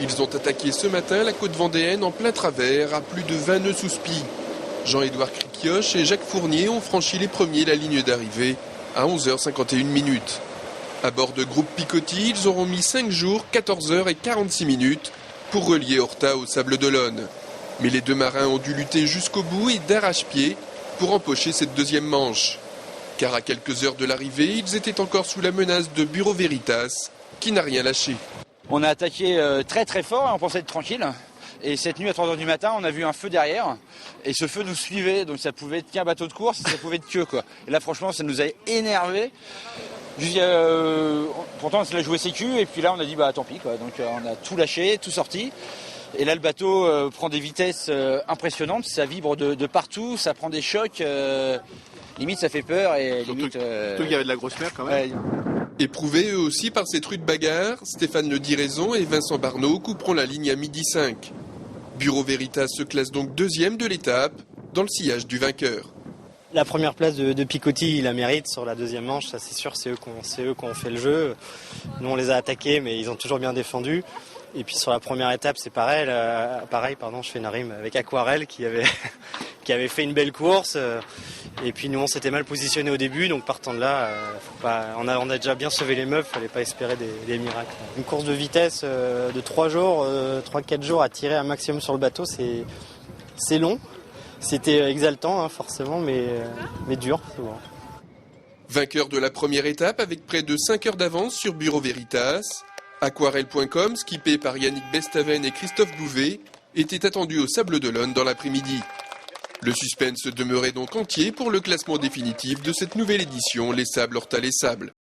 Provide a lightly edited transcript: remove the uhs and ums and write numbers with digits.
Ils ont attaqué ce matin la côte vendéenne en plein travers à plus de 20 nœuds sous spi. Jean-Édouard Cricioche et Jacques Fournier ont franchi les premiers la ligne d'arrivée à 11h51. À bord de groupe Picoty, ils auront mis 5 jours, 14h46 pour relier Horta au Sables d'Olonne. Mais les deux marins ont dû lutter jusqu'au bout et d'arrache-pied pour empocher cette deuxième manche. Car à quelques heures de l'arrivée, ils étaient encore sous la menace de Bureau Veritas, qui n'a rien lâché. On a attaqué très très fort et on pensait être tranquille. Et cette nuit à 3h du matin, on a vu un feu derrière. Et ce feu nous suivait, donc ça pouvait être qu'un bateau de course, ça pouvait être que quoi. Et là franchement, ça nous a énervé. Pourtant on se l'a joué sécu et puis là on a dit bah tant pis quoi. Donc on a tout lâché, tout sorti. Et là le bateau prend des vitesses impressionnantes, ça vibre de partout, ça prend des chocs. Limite ça fait peur et limite. Surtout qu'il y avait de la grosse mer quand même. Ouais. Éprouvés eux aussi par cette rude bagarre, Stéphane Le Diraison et Vincent Barneau couperont la ligne à 12h05. Bureau Veritas se classe donc deuxième de l'étape, dans le sillage du vainqueur. La première place de Picoty, il la mérite sur la deuxième manche, ça c'est sûr, c'est eux qui ont fait le jeu. Nous on les a attaqués mais ils ont toujours bien défendu. Et puis sur la première étape c'est pareil, je fais une rime avec Aquarelle qui avait fait une belle course. Et puis nous on s'était mal positionné au début, donc partant de là, on a déjà bien sauvé les meufs, fallait pas espérer des miracles. Une course de vitesse de 3-4 jours à tirer un maximum sur le bateau, c'est long. C'était exaltant hein, forcément, mais dur. Souvent. Vainqueur de la première étape avec près de 5 heures d'avance sur Bureau Veritas, Aquarelle.com, skippé par Yannick Bestaven et Christophe Bouvet, était attendu au Sables d'Olonne dans l'après-midi. Le suspense demeurait donc entier pour le classement définitif de cette nouvelle édition Les Sables Horta les Sables.